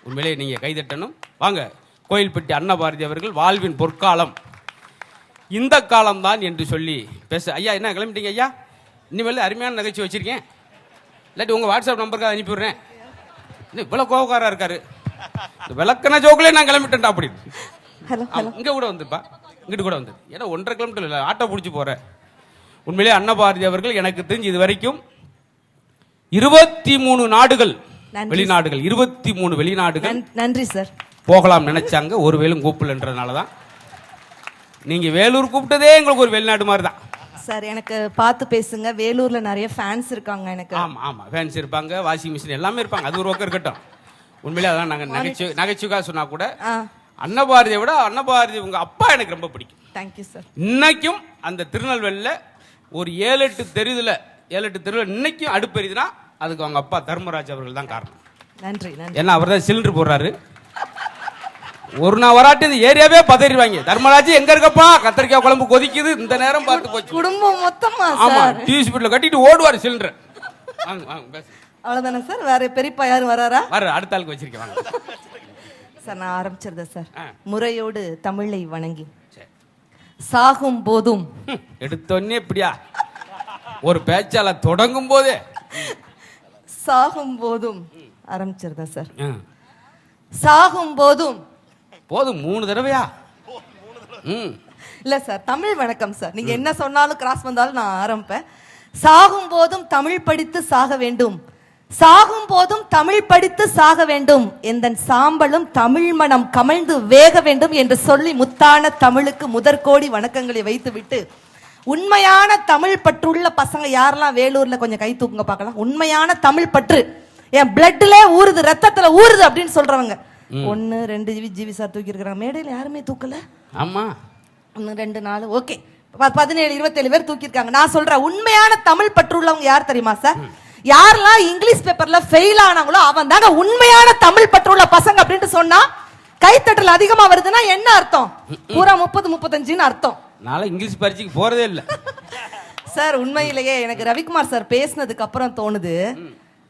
உண்மையிலே நீங்கள் கைதட்டணும். வாங்க, கோயில்பட்டி அன்னபாரதி அவர்கள் வாழ்வின் பொற்காலம் இந்த காலம்தான் என்று சொல்லி பேச. ஐயா என்ன கிளம்பிட்டீங்க ஐயா? இனிமேல் அருமையான நகைச்சுவை வச்சுருக்கேன், இல்லாட்டி உங்கள் வாட்ஸ்அப் நம்பருக்கு அனுப்பிவிடுறேன். இன்னும் இவ்வளோ கோவக்காராக இருக்காரு. விளக்கண ஜோக்கிலே நான் கிளம்பிட்டேன்டா அப்படின்னு. இங்கே கூட வந்துப்பா, இங்கிட்டு கூட வந்து. ஏன்னா 1.5 கிலோமீட்டர் இல்லை, ஆட்டோ பிடிச்சி போகிறேன். உண்மையிலே அன்னபாரதி அவர்கள் எனக்கு தெரிஞ்சு இது வரைக்கும் 23 நாடுகள், வெளிநாடுகள், 23 வெளிநாடுகள். நன்றி சார். போகலாம் நினைச்சாங்க, ஒரு வேலும் கூப்பிடலன்றதுனால தான். நீங்க வேலூர் கூப்பிட்டதே எங்களுக்கு ஒரு வெளிநாடு மாதிரி தான் சார். எனக்கு பார்த்து பேசுங்க, வேலூர்ல நிறைய ஃபேன்ஸ் இருக்காங்க எனக்கு. ஆமா ஆமா, ஃபேன்ஸ் இருப்பாங்க, வாஷிங் மிஷின் எல்லாமே இருப்பாங்க. அது ஒரு பக்கம் இருக்கட்டும். உண்மையிலே அதான் நாங்க நகைச்சுவைக்காக சொன்னா கூட அன்னபாரதியை விட அன்னபாரதி உங்க அப்பா எனக்கு ரொம்ப பிடிக்கும். Thank you sir. இன்னைக்கும் அந்த திருநெல்வேலியில் ஒரு 7-8 தெருவில் இன்னைக்கும் அடுப்பெரிதுனா அதுக்கு அவங்க அப்பா தர்மராஜ் அவர்கள் தான் காரணம். நன்றி நன்றி. ஏன்னா அவர் தான் சிலிண்டர் போடுறாரு. ஒரு நாள் வராட்டி இந்த ஏரியாவே பதறிவாங்க. தர்மராஜ் எங்க இருக்கப்பா, கத்திரிக்காய் குழம்பு கொதிக்குது, இந்த நேரம் பார்த்து போச்சு. குடும்பம் மொத்தமா? ஆமா, டிவி ஸ்பீட்ல கட்டிட்டு ஓடுவார் சிலிண்டர். அவ்வளவுதானே சார்? வேற பெரியப்பா யாரும் வராரா? வர அடுத்த ஆளுக்கு வச்சிருக்கேன். வாங்க சார், நான் ஆரம்பிச்சிருந்தேன் சார். முறையோடு தமிழை வணங்கி சாகும் போதும் எடுத்தோன்னே இப்படியா ஒரு பேச்சால தொடங்கும் போதே சாகும் போதும் ஆரம்பிச்சிருந்தேன் சார். சாகும் போதும் போதும் 3 தடவையா? இல்ல சார், தமிழ் வணக்கம் சார். நீங்க என்ன சொன்னாலும் கிராஸ் வந்தாலும் நான் ஆரம்பிப்பேன். சாகும் போதும் தமிழ் படித்து சாக வேண்டும், சாகும் போதும் தமிழ் படித்து சாக வேண்டும், எந்தன் சாம்பலும் தமிழ் மனம் கமழ்ந்து வேக வேண்டும் என்று சொல்லி முத்தான தமிழுக்கு முதற்கோடி வணக்கங்களை வைத்துவிட்டு, உண்மையான தமிழ் பற்றுள்ள பசங்க யாரெல்லாம் வேலூர்ல கொஞ்சம் கை தூக்குங்க பார்க்கலாம். உண்மையான தமிழ் பற்று என் பிளட்ல ஊறுது, ரத்தத்துல ஊறுது அப்படின்னு சொல்றவங்க 1 2 ஜிவி சார் தூக்கி இருக்கிறாங்க. மேடையில் யாருமே தூக்கல. ஆமா, 1 2 4 ஓகே 17 27 பேர் தூக்கி இருக்காங்க. நான் சொல்றேன், உண்மையான தமிழ் பற்றுள்ளவங்க யார் தெரியுமா சார்? யாரெல்லாம் இங்கிலீஷ் பேப்பர்ல ஃபெயில் ஆனாங்களோ அவன் தாங்க உண்மையான தமிழ் பற்றுள்ள பசங்க அப்படின்ட்டு சொன்னா கைத்தட்டல் அதிகமா வருதுன்னா என்ன அர்த்தம்? பூரா 30 35 அர்த்தம். நாளை இங்கிலீஷ் பரீட்சைக்கு போறதே இல்லை சார். உண்மையிலேயே எனக்கு ரவிக்குமார் சார் பேசினதுக்கு அப்புறம் தோணுது,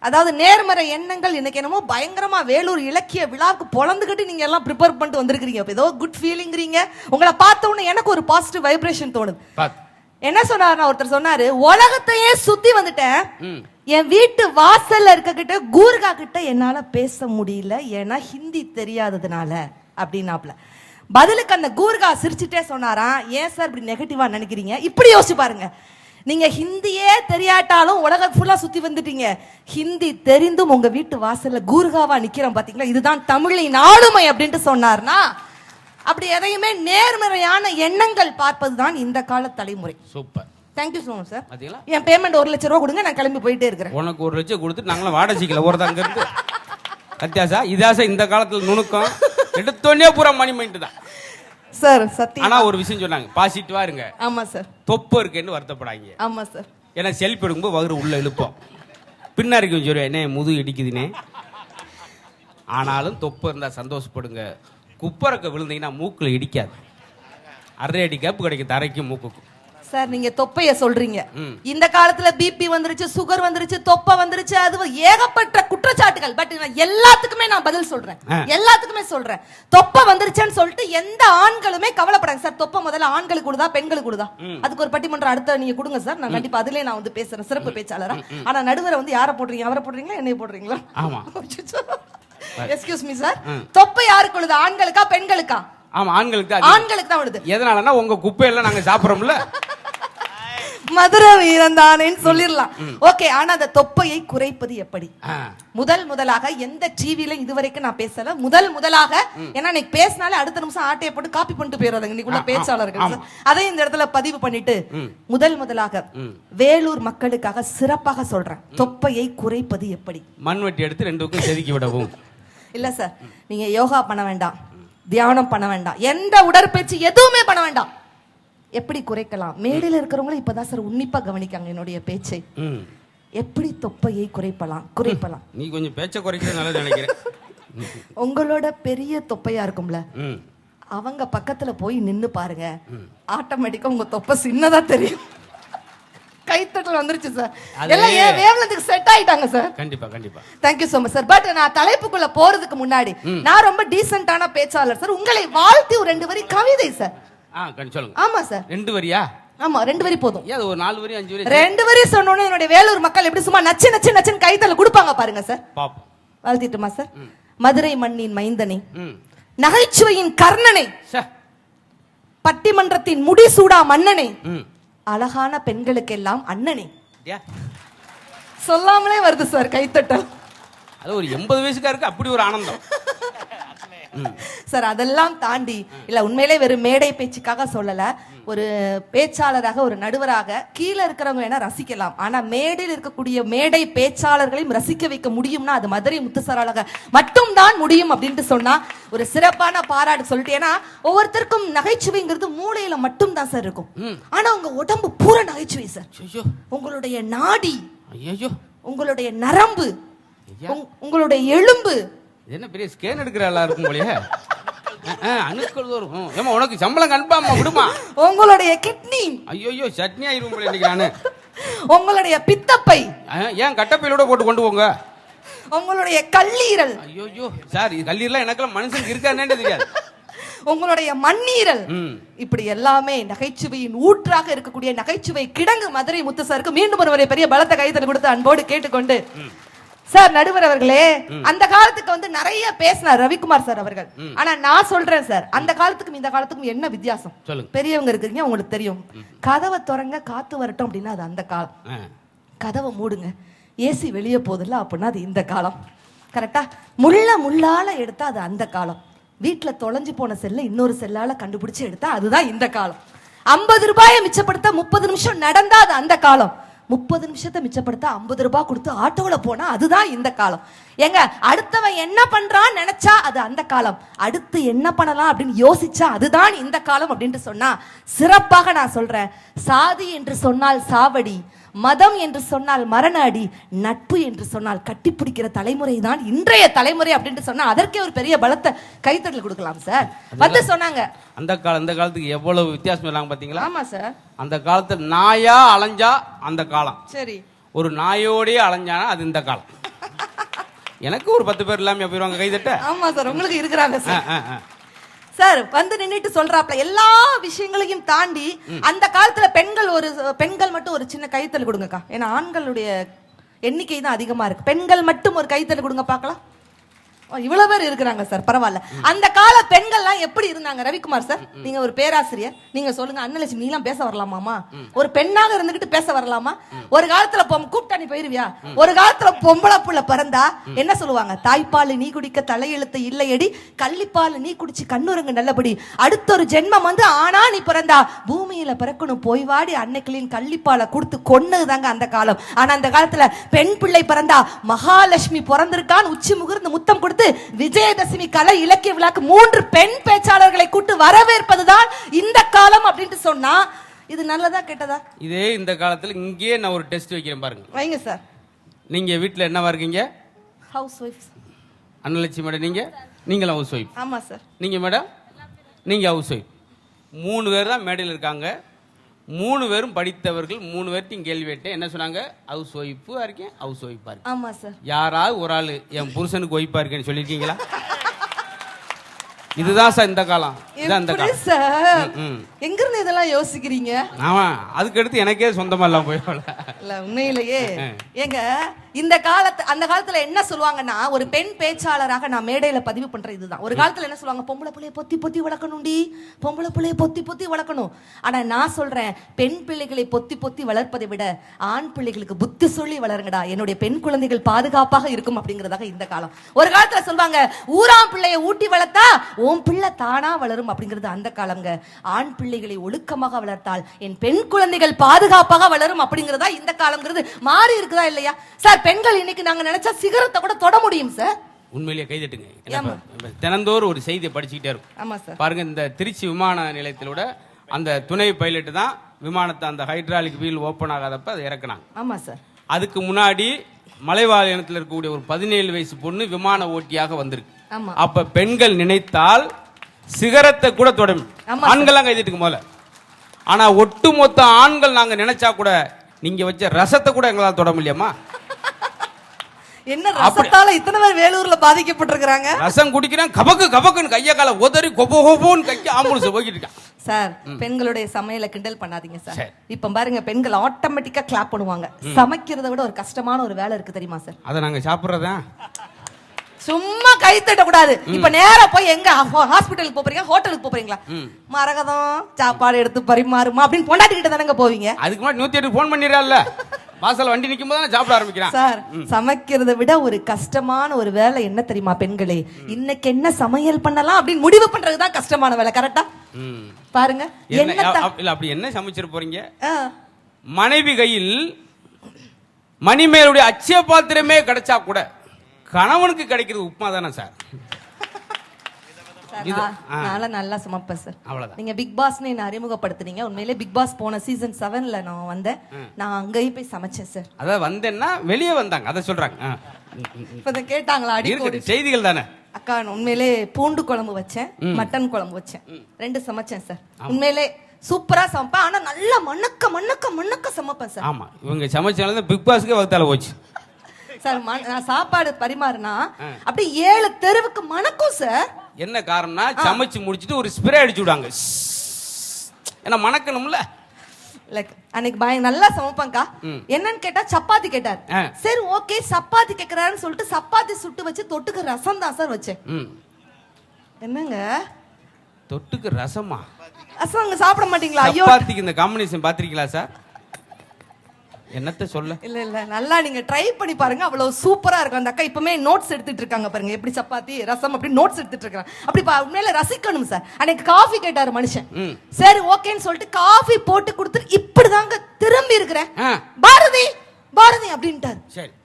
அதாவது நேர்மறை எண்ணங்கள் இன்னைக்கு என்னமோ பயங்கரமா வேலூர் இலக்கிய விழாவுக்கு பொழந்துக்கிட்டு நீங்க எல்லாம் ப்ரிப்பேர் பண்ணிட்டு வந்திருக்கீங்க. ஏதோ குட் ஃபீலிங்கிறீங்க. உங்களை பார்த்த உடனே எனக்கு ஒரு பாசிட்டிவ் வைப்ரேஷன் தோணுது. என்ன சொன்னாருன்னா, ஒருத்தர் சொன்னாரு, உலகத்தையே சுத்தி வந்துட்டேன், என் வீட்டு வாசல்ல இருக்க கூர்கா கிட்ட என்னால பேச முடியல, ஏன்னா ஹிந்தி தெரியாததுனால அப்படின்னாப்ல. பதிலுக்கு அந்த கூர்கா சிரிச்சுட்டே சொன்னாராம், ஏன் சார் இப்படி நெகட்டிவா நினைக்கிறீங்க? இப்படி யோசிச்சு பாருங்க, நீங்க ஹிந்தியே தெரியாட்டாலும் உலகம் ஃபுல்லா சுத்தி வந்துட்டீங்க, ஹிந்தி தெரிந்தும் உங்க வீட்டு வாசல்ல கூர்காவா நிக்கிறோம் பாத்தீங்களா, இதுதான் தமிழின் ஆளுமை அப்படின்ட்டு சொன்னார்னா, அப்படி எதையுமே நேர்மறையான எண்ணங்கள் பார்ப்பதுதான் இந்த கால தலைமுறை. Super, thank you so much sir. என் பேமெண்ட் 1 லட்சம் ரூபா கொடுங்க, நான் கிளம்பி போயிட்டே இருக்கிறேன். உனக்கு 1 லட்சம் கொடுத்துட்டு நாங்களாம் வாடகைக்கல ஒருத்தங்க இருந்து கத்தியாசா இதாசா இந்த காலத்துல நுணுக்கம் எடுத்தோன்னே பூரா மணி மைண்ட் தான் சார். சத்தியம். ஆனா ஒரு விஷயம் சொன்னாங்க, பாசிட்டிவா இருங்க. ஆமா சார். தொப்பு இருக்குன்னு வருத்தப்படாங்க. ஆமா சார். ஏன்னா செல்ஃபி எடுக்கும்போது வகுறு உள்ள இழுப்போம், பின்னாடி கொஞ்சம் என்ன முதுகு இடிக்குதுன்னே. ஆனாலும் தொப்பு இருந்தா சந்தோஷப்படுங்க. குப்பரக்க விழுந்தீங்கன்னா மூக்குல இடிக்காது, 1/2 அடி கேப்பு கிடைக்கும் தரைக்கும் மூக்குக்கும். சார், நீங்க தொப்பைய சொல்றீங்க. இந்த காலத்துல பிபி வந்துருச்சு, சுகர் வந்துருச்சு, தொப்பை வந்துருச்சு, அது ஏகப்பட்ட குற்றச்சாட்டுகள். பட் எல்லாத்துக்குமே நான் பதில் சொல்றேன், எல்லாத்துக்குமே சொல்றேன். தொப்பை வந்துருச்சுன்னு சொல்லிட்டு எந்த ஆண்களுமே கவலைப்படாங்க சார். தொப்பை முதல்ல ஆண்களுக்கு கொடுதா பெண்களுக்கு கொடுதா, அதுக்கு ஒரு பட்டிமன்றம் அடுத்த நீங்க கொடுங்க சார். நான் கண்டிப்பா அதுலயே நான் வந்து பேசுறேன், சிறப்பு பேச்சாளரா. ஆனா நடுவரை வந்து யாரை போடுறீங்க, அவரை போடுறீங்களா என்னைய போடுறீங்களா? ஆமா, எக்ஸ்கியூஸ் மீ சார். தொப்பை யாருக்கு கொடுது, ஆண்களுக்கா பெண்களுக்கா? ஆமா, ஆண்களுக்கு தான். ஆண்களுக்கு தான் விடுது. எதனாலன்னா உங்க குப்பையெல்லாம் நாங்க சாப்பிடுறோம்ல, மதுரை வீரன் தானேன்னு சொல்லிடலாம். ஓகே, ஆனா அந்த தொப்பையை குறைப்பது எப்படி? முதலாக எந்த டிவில இதுவரைக்கும் நான் பேசல. முதலாக, ஏன்னா இன்னைக்கு பேசினாலே அடுத்த நிமிஷம் ஆட்டையை போட்டு காப்பி பண்ணிட்டு போயிடுறாங்க இன்னைக்குள்ள பேச்சாளர்கள். அதை இந்த இடத்துல பதிவு பண்ணிட்டு, முதலாக வேலூர் மக்களுக்காக சிறப்பாக சொல்றேன், தொப்பையை குறைப்பது எப்படி? மண்வெட்டி எடுத்து 2 பக்கம் செதுக்கி விடவும். இல்ல சார், நீங்க யோகா பண்ண வேண்டாம், தியானம் பண்ண வேண்டாம், எந்த உடற்பயிற்சி எதுவுமே பண்ண வேண்டாம். எப்படி குறைக்கலாம்? மேடையில் இருக்கிறவங்களும் இப்பதான் சார் உன்னிப்பா கவனிக்காங்க என்னுடைய பேச்சை. எப்படி தொப்பையை குறைப்பலாம்? நீ கொஞ்சம் பேச்சை குறைக்கிறது நல்லது நினைக்கிறேன். உங்களோட பெரிய தொப்பையா இருக்கும்ல, அவங்க பக்கத்துல போய் நின்னு பாருங்க, ஆட்டோமேட்டிக்கா உங்க தொப்பை சின்னதா தெரியும். கைத்தட்டல் வந்துருச்சு சார். அது- எல்லாம் ஏன் வேவ்லென்த்துக்கு செட் ஆயிட்டாங்க சார். கண்டிப்பா கண்டிப்பா. Thank you so much sir. But நான் தலைப்புக்குள்ள போறதுக்கு முன்னாடி நான் ரொம்ப டீசென்ட்டான பேச்சாளர் சார். உங்களை வாழ்த்தி ஒரு 2 வரி கவிதை சார். சொல்லுங்க. ஆமா சார். 2 வரியா? ஆமா 2 வரி போதும். ஏன் ஒரு 4 வரி 5 வரி? 2 வரி சொன்னோனே என்னுடைய வேலூர் மக்கள் எப்படி சும்மா நச்சு நச்சு நச்சுன்னு கைத்தல கொடுப்பாங்க பாருங்க சார். பாப்போம். வாழ்த்திட்டுமா சார்? மதுரை மண்ணின் மைந்தனை, ம். நகைச்சுவையின் கர்ணனை, சே. பட்டிமன்றத்தின் முடிசூடா மன்னனை, ம். அழகான பெண்களுக்கெல்லாம் அண்ணனை. யா. சொல்லாமலே வருது சார் கைத்தட்டல். அது ஒரு 80 வயசுக்காருக்கு அப்படி ஒரு ஆனந்தம். சார் அதெல்லாம் தாண்டி இல்ல, உண்மையிலே வெறும் மேடை பேச்சுக்காக சொல்லல. ஒரு பேச்சாளராக, ஒரு நடுவராக கீழே இருக்கிறவங்க வேணா ரசிக்கலாம், ஆனா மேடையில் இருக்கக்கூடிய மேடை பேச்சாளர்களையும் ரசிக்க வைக்க முடியும்னா அது மதுரை முத்துசாராக மட்டும் தான் முடியும் அப்படின்ட்டு சொன்னா ஒரு சிறப்பான பாராட்டு சொல்லிட்டு. ஏன்னா ஒவ்வொருத்தருக்கும் நகைச்சுவைங்கிறது மூளையில மட்டும் தான் சார் இருக்கும், ஆனா உங்க உடம்பு பூரா நகைச்சுவை சார். ஐயோ. உங்களுடைய நாடி, ஐயோ, உங்களுடைய நரம்பு, உங்களுடைய எலும்பு. என்ன பெரிய ஸ்கேன் எடுக்கிற ஆளா இருக்கும் போலயே. அணுக்கள் வரும். ஏமா உனக்கு சம்பளம் கன்பாமா விடுமா. உங்களுடைய கிட்னி. ஐயோ சட்னி ஆயிரும் போல இன்னைக்கு நானு. உங்களுடைய பித்தப்பை. ஏன் கட்டப்பையிலோட போட்டு கொண்டு போங்க. உங்களுடைய கல்லீரல். ஐயோ சார், கல்லீரல் எனக்கெல்லாம் மனுஷனுக்கு இருக்கானே தெரியாது. உங்களுடைய மண்ணீரல். இப்படி எல்லாமே நகைச்சுவையின் ஊற்றாக இருக்கக்கூடிய நகைச்சுவை கிடங்கு மதுரை முத்துசாருக்கு மீண்டும் ஒரு பெரிய பலத்த கைத்தல் கொடுத்து அன்போடு கேட்டுக்கொண்டு, சார் நடுவர் அவர்களே, அந்த காலத்துக்கு வந்து நிறைய பேசினார் ரவிக்குமார் சார் அவர்கள். ஆனா நான் சொல்றேன் சார், அந்த காலத்துக்கும் இந்த காலத்துக்கும் என்ன வித்தியாசம்? பெரியவங்க இருக்கீங்க, உங்களுக்கு தெரியும். கதவை திறங்க காத்து வரட்டும் அப்படின்னா அது அந்த காலம். கதவை மூடுங்க ஏசி வெளியே போதில்ல அப்படின்னா அது இந்த காலம். கரெக்டா? முள்ளால எடுத்தா அது அந்த காலம். வீட்டுல தொலைஞ்சு போன செல்ல இன்னொரு செல்லால கண்டுபிடிச்சு எடுத்தா அதுதான் இந்த காலம். 50 ரூபாயை மிச்சப்படுத்த 30 நிமிஷம் நடந்தா அது அந்த காலம். 30 நிமிஷத்தை மிச்சப்படுத்த 50 ரூபாய் கொடுத்து ஆட்டோல போனா அதுதான் இந்த காலம். ஏங்க, அடுத்தவன் என்ன பண்றான்னு நினைச்சா அது அந்த காலம், அடுத்து என்ன பண்ணலாம் அப்படின்னு யோசிச்சா அதுதான் இந்த காலம் அப்படின்ட்டு சொன்னா சிறப்பாக நான் சொல்றேன். சாதி என்று சொன்னால் சாவடி, மதம் என்று சொன்னால் மரண அடி, நட்பு என்று சொன்னால் கட்டிப்பிடிக்கிற தலைமுறை தான் இன்றைய தலைமுறை அப்படின்ட்டு சொன்னா அதற்கே ஒரு பெரிய பலத்தை கைத்தட்டல் கொடுக்கலாம் சார். வந்து சொன்னாங்க அந்த காலத்துக்கு எவ்வளவு வித்தியாசம் இல்லாம பாத்தீங்களா? ஆமா சார். அந்த காலத்துல நாயா அலைஞ்சா அந்த காலம், சரி ஒரு நாயோடய அலைஞ்சானா அது இந்த காலம். எனக்கு ஒரு 10 பேர் இல்லாம போயிருவாங்க கைதட்ட. ஆமா சார், உங்களுக்கு இருக்கிறாங்க சார். சார் வந்து நின்னுட்டு சொல்றாப்ல எல்லா விஷயங்களையும் தாண்டி அந்த காலத்துல பெண்கள் மட்டும் ஒரு சின்ன கைத்தல் கொடுங்கக்கா. ஏன்னா ஆண்களுடைய எண்ணிக்கை தான் அதிகமா இருக்கு. பெண்கள் மட்டும் ஒரு கைத்தல் கொடுங்க பார்க்கலாம். இவ்வளவு பேர் இருக்கிறாங்க சார், பரவாயில்ல. அந்த கால பெண்கள்லாம் எப்படி இருந்தாங்க ரவிக்குமார் சார்? நீங்க ஒரு பேராசிரியர், நீங்க சொல்லுங்க. அன்னலட்சுமி நீலாம் பேச வரலாமாமா? ஒரு பெண்ணாக இருந்துகிட்டு பேச வரலாமா? ஒரு காலத்துல கூப்பிட்டா நீ போயிருவியா? ஒரு காலத்துல பொம்பளை புள்ள பிறந்தா என்ன சொல்லுவாங்க? தாய்ப்பால் நீ குடிக்க தலையெழுத்து இல்லையடி, கள்ளிப்பால் நீ குடிச்சு கண்ணுறங்க நல்லபடி, அடுத்த ஒரு ஜென்மம் வந்து ஆனா நீ பிறந்தா பூமியில பிறக்கணும், போய் வாடி அன்னைகளின் கள்ளிப்பாலை கொடுத்து கொன்னதுதாங்க அந்த காலம். ஆனா அந்த காலத்துல பெண் பிள்ளை பிறந்தா மகாலட்சுமி பிறந்திருக்கான்னு உச்சி முகர்ந்து முத்தம் கொடுத்து விஜயதசமி கலை இலக்கிய விழாக்கு 3 பெண் பேச்சாளர்களை கூட்டு வரவேற்பதுதான் இந்த காலம் அப்படின்ட்டு சொன்னா இது நல்லதா கெட்டதா? இதே இந்த காலத்துல இங்கே நான் ஒரு டெஸ்ட் வைக்கிறேன் பாருங்க. வைங்க சார். நீங்க வீட்ல என்னவா இருக்கீங்க? House wife. அன்னலட்சுமி மேடம் நீங்களும் ஹவுஸ் ஒய்ஃப்? ஆமா சார். நீங்க மேடம்? நீங்க ஹவுஸ் ஒய்ஃப். 3 பேர் தான் மேடையில் இருக்காங்க. 3 பேரும் படித்தவர்கள். 3 பேர்த்தையும் கேள்வி கேட்டேன். என்ன சொன்னாங்க? ஹவுஸ் ஒய்ஃபா இருக்கேன், ஹவுஸ் ஒய்ஃபா இருக்கேன். ஆமா சார். யாராவது ஒரு ஆளு என் புருஷனுக்கு ஒய்ஃபா இருக்கேன்னு சொல்லிருக்கீங்களா? இதுதான் சார் இந்த காலம். இதான் இந்த காலம் சார். எங்க இருந்து இதெல்லாம் யோசிக்கிறீங்க? ஆமா, அதுக்கு அடுத்து எனக்கே சொந்தமா எல்லாம் போயிடல. இல்ல உண்மையிலேயே ஏங்க இந்த அந்த காலத்துல என்ன சொல்லுவாங்கன்னா, ஒரு பெண் பேச்சாளராக நான் மேடையில பதிவு பண்ற இதுதான். ஒரு காலத்துல என்ன சொல்லுவாங்க? பொம்பளை பிள்ளைய பொத்தி பொத்தி வளர்க்கணும்டி, பொம்பளை பிள்ளைய பொத்தி பொத்தி வளர்க்கணும். ஆனா நான் சொல்றேன், பெண் பிள்ளைகளை பொத்தி பொத்தி வளர்ப்பதை விட ஆண் பிள்ளைகளுக்கு புத்தி சொல்லி வளருங்கடா, என்னுடைய பெண் குழந்தைகள் பாதுகாப்பாக இருக்கும் அப்படிங்கறதாக இந்த காலம். ஒரு காலத்துல சொல்லுவாங்க, ஊராம் பிள்ளைய ஊட்டி வளர்த்தா உன் பிள்ளை தானா வளரும் அப்படிங்கிறது அந்த காலங்க. ஆண் பிள்ளைகளை ஒழுக்கமாக வளர்த்தால் என் பெண் குழந்தைகள் பாதுகாப்பாக வளரும் அப்படிங்கறதா இந்த காலம்ங்கிறது மாறி இருக்குதா இல்லையா சார்? பெண்கள் இன்னைக்கு நாங்க நினைச்சா சிகரத்தை கூட தொட முடியும் சார். உண்மையிலேயே கைதட்டுங்க. தினந்தோறும் ஒரு செய்தியை படிச்சுக்கிட்டே இருக்கும். ஆமா சார். பாருங்க, இந்த திருச்சி விமான நிலையத்திலோட அந்த துணை பைலட் தான் விமானத்தை அந்த ஹைட்ராலிக் வீல் ஓபன் ஆகாதப்ப அதை இறக்குனாங்க. ஆமா சார். அதுக்கு முன்னாடி மலைவாழியத்தில் இருக்கக்கூடிய ஒரு 17 வயசு பொண்ணு விமான ஓட்டியாக வந்திருக்கு. அப்ப பெண்கள் நினைத்தால் சிகரத்தை கூட தொடும். ஆண்கள் கைதிட்டுக்கு போல. ஆனா ஒட்டுமொத்த ஆண்கள் நாங்க நினைச்சா கூட நீங்க வச்ச ரசத்தை கூட எங்களால் தொட முடியாமா? என்ன ரசத்தால இத்தனை பேர் வேலூர்ல பாதிக்கப்பட்டிருக்காங்க? ரசம் குடிக்கிறேன் கபக்கு கபக்குன்னு கைய கால உதறி கொபோன்னு கைக்கு ஆம்புலன்ஸ் போய்கிட்டு இருக்கான். சார் பெண்களுடைய சமையல கிண்டல் பண்ணாதீங்க சார். சரி. இப்ப பாருங்க பெண்கள் ஆட்டோமேட்டிக்கா கிளாப் பண்ணுவாங்க. சமைக்கிறத விட ஒரு கஷ்டமான ஒரு வேலை இருக்கு தெரியுமா சார்? அதை நாங்க சாப்பிடுறதா? சும்மா கை தட்ட கூடாது. இப்ப நேரா போய் எங்க ஹாஸ்பிட்டலுக்கு போறீங்க, ஹோட்டலுக்கு போறீங்களா, மரகதம் சாப்பாடு எடுத்து பரிமாறுமா அப்படின்னு பொண்டாட்டி கிட்ட தானங்க போவீங்க. அதுக்கு முன்னாடி 108 போன் பண்ணிடுறான்ல, வாசல் வண்டி நிக்கும் போது சாப்பிட ஆரம்பிக்கிறான். சார் சமைக்கிறத விட ஒரு கஷ்டமான ஒரு வேலை என்ன தெரியுமா பெண்களே? இன்னைக்கு என்ன சமையல் பண்ணலாம் அப்படின்னு முடிவு பண்றதுதான் கஷ்டமான வேலை. கரெக்டா பாருங்க. இல்ல அப்படி என்ன சமைச்சிட்டு போறீங்க? மனைவி கையில் மணிமேலுடைய அச்சய பாத்திரமே கிடைச்சா கூட கணவனுக்கு கிடைக்கிறது உப்புமா தானே சார்? நல்லா சமைப்பேன் சார். அவ்வளவுதான். நீங்க பிக் பாஸ்னு என்ன அறிமுகப்படுத்துனீங்க. உண்மையிலே பிக் பாஸ் போன சீசன் 7ல நான் வந்தேன். நான் அங்கேயும் போய் சமைச்சேன் சார். அதான் வந்தேன்னா வெளியே வந்தாங்க, அதை சொல்றாங்க. இப்ப கேட்டாங்களா? அடி செய்திகள் தானே அக்கா. உண்மையிலே பூண்டு குழம்பு வச்சேன், மட்டன் குழம்பு வச்சேன், 2 சமைச்சேன் சார். உண்மையிலே சூப்பரா சமைப்பேன். ஆனா நல்லா மண்ணக்க மண்ணக்க மண்ணக்க சமைப்பேன் சார். ஆமா, இவங்க சமைச்சாலும் பிக் பாஸ்க்கே வகுத்தால போச்சு சார். நான் சாப்பாடு பரிமாறினா அப்படி 7 தெருவுக்கு மணக்கும் சார். என்ன காரணம்னா சமைச்சு முடிச்சிட்டு ஒரு ஸ்ப்ரே அடிச்சு விடாங்க, ஏன்னா மணக்கணும்ல. லைக் அன்னைக்கு நல்லா சமைப்பேன்க்கா. என்னன்னு கேட்டா சப்பாத்தி கேட்டார். சரி ஓகே சப்பாத்தி கேக்குறாருன்னு சொல்லிட்டு சப்பாத்தி சுட்டு வச்சு தொட்டுக்கு ரசம் தான் சார் வச்சேன். என்னங்க தொட்டுக்கு ரசமா? ரசம் அங்க சாப்பிட மாட்டீங்களா? ஐயோ, சப்பாத்திக்கு இந்த காம்பினேஷன் பாத்திருக்கீங்களா சார்? என்னத்த சொல்ல? இல்ல நல்லா நீங்க ட்ரை பண்ணி பாருங்க, அவ்வளவு சூப்பரா இருக்கும். அந்த அக்கா இப்பமே நோட்ஸ் எடுத்துட்டு இருக்காங்க பாருங்க, எப்படி சப்பாத்தி ரசம் அப்படி நோட்ஸ் எடுத்துட்டு இருக்காங்க. அப்படி உண்மையில ரசிக்கணும் சார். அன்னைக்கு காஃபி கேட்டாரு மனுஷன். சரி ஓகேன்னு சொல்லிட்டு காஃபி போட்டு கொடுத்துட்டு இப்படிதாங்க திரும்பி இருக்கிறேன். பாரதி பாரதி அப்படின்ட்டாரு.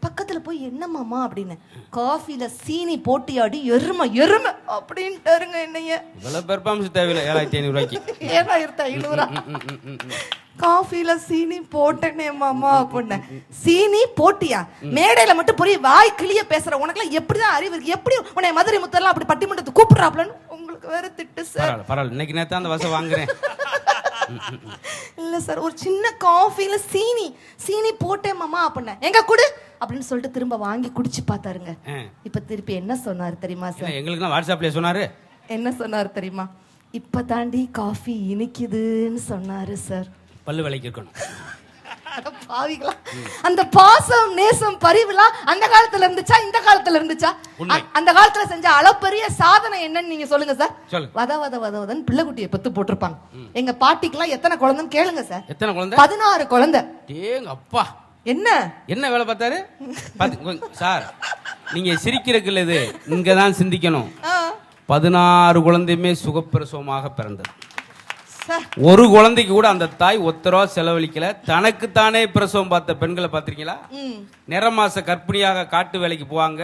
பக்கத்துல போய் என்ன மாமா அப்படின்னு, காஃபில சீனி போட்டியாடி எருமை எருமை அப்படின்ட்டாருங்க. என்னைய இவ்வளவு பெர்ஃபார்மன்ஸ் தேவையில்லை 7500 ரூபாய்க்கு. 7500 காஃபில சீனி போட்டேனே மாமா அப்படின்ன. சீனி போட்டியா? மேடையில மட்டும் போய் வாய் கிளிய பேசுற உனக்குலாம் எப்படிதான் அறிவு இருக்கு? எப்படி உன்னை மதுரை முத்தெல்லாம் அப்படி பட்டிமன்றத்துக்கு கூப்பிடுறாப்லன்னு உங்களுக்கு வேற திட்டு சார். பரவாயில்ல, இன்னைக்கு நேத்து அந்த வசம் வாங்குறேன். இல்ல சார், ஒரு சின்ன காஃபில சீனி போட்டேன் மாமா அப்படின்ன. எங்க குடு அப்படின்னு சொல்லிட்டு திரும்ப வாங்கி குடிச்சு பார்த்தாருங்க. இப்ப திருப்பி என்ன சொன்னாரு தெரியுமா சார்? எங்களுக்கு வாட்ஸ்அப்ல சொன்னாரு. என்ன சொன்னாரு தெரியுமா? இப்ப தாண்டி காஃபி இனிக்குதுன்னு சொன்னாரு சார். பல்லு விலைக்கு இருக்கணும். பாவிகளா, அந்த பாசம் நேசம் பரிவுலாம் அந்த காலத்துல இருந்துச்சா இந்த காலத்துல இருந்துச்சா? அந்த காலத்துல செஞ்ச அளப்பரிய சாதனை என்னன்னு நீங்க சொல்லுங்க சார். வதவதன்னு பிள்ளைக்குட்டியை பெத்து போட்டிருப்பாங்க. எங்க பாட்டிக்கெல்லாம் எத்தனை குழந்தைன்னு கேளுங்க சார். எத்தனை குழந்தை? 16 குழந்தை. ஏங்க அப்பா, என்ன வேலை பார்த்தாரு சார்? நீங்க சிரிக்கிறதுக்கு இது இங்கதான் சிந்திக்கணும். 16 குழந்தையுமே சுகப்பிரசவமாக பிறந்தது. ஒரு குழந்தைக்கு கூட அந்த தாய் ஒத்தரவா செலவழிக்கல. தனக்குத்தானே பிரசவம் பார்த்த பெண்களை பார்த்திருக்கீங்களா? நிறமாச கர்ப்பிணியாக காட்டு வேலைக்கு போவாங்க.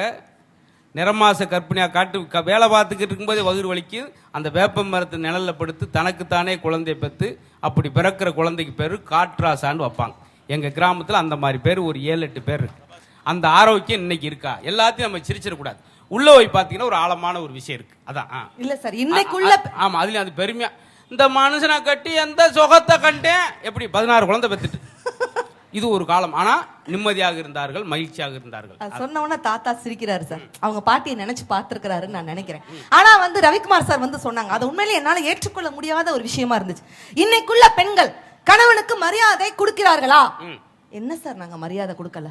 நிறமாச கர்ப்பிணியாக காட்டு வேலை பார்த்துக்கிட்டு இருக்கும்போது வயிறு வலிக்கு அந்த வேப்ப மரத்து நிழல்ல படுத்து தனக்குத்தானே குழந்தைய பெற்று அப்படி பிறக்கிற குழந்தைக்கு பேரு காட்ராசான்னு வைப்பாங்க. எங்க கிராமத்துல அந்த மாதிரி பேர் ஒரு 7-8 பேர் இருக்கு. அந்த ஆரோக்கியம் இன்னைக்கு இருக்கா? எல்லாத்தையும் நம்ம சிரிச்சிடக்கூடாது. உள்ள போய் பாத்தீங்கன்னா ஒரு ஆழமான ஒரு விஷயம் இருக்கு. அதான் இல்ல சார் இன்னைக்குள்ள. ஆமா, அதுல அது பெருமையா இந்த மனுஷனை கட்டி எந்த சுகத்தை கண்டேன் எப்படி 16 குழந்தை பெத்துட்டு. இது ஒரு காலம். ஆனா நிம்மதியாக இருந்தார்கள், மகிழ்ச்சியாக இருந்தார்கள். சொன்னவன தாத்தா சிரிக்கிறாரு சார். அவங்க பாட்டியை நினைச்சு பார்த்திருக்கிறாருன்னு நான் நினைக்கிறேன். ஆனா ரவிக்குமார் சார் சொன்னாங்க, அது உண்மையிலே என்னால ஏற்றுக்கொள்ள முடியாத ஒரு விஷயமா இருந்துச்சு. இன்னைக்குள்ள பெண்கள் கணவனுக்கு மரியாதை கொடுக்கிறார்களா? என்ன சார் நாங்க மரியாதை கொடுக்கல?